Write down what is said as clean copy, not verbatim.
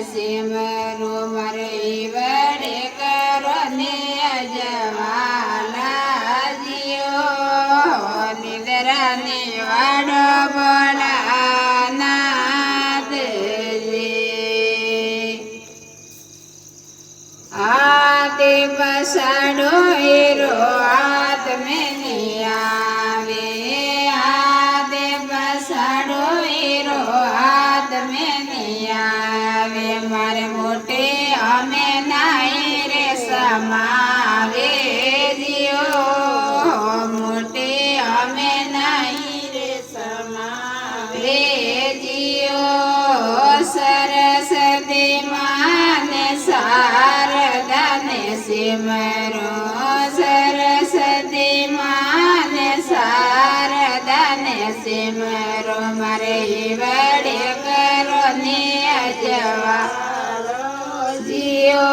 સિમરો મારે વડે કરો ને અજવાલા જીઓ નિદ્રાને વાડો ભોળાનાથજી આતે પસાડો હીરો હાથ મેં નહીં આવે આતે પસાડો હીરો હાથ મેં નહીં આવે મારે મોટે અમે નાઈ રે સમાવે જીઓ મોટે અમે નાઈ રે સમાવે જીઓ સરસ્વતી માને શારદાને સિમરો સરસ્વતી માને શારદાને સિમરો મારે વડે કરો ને અજવાલો જીઓ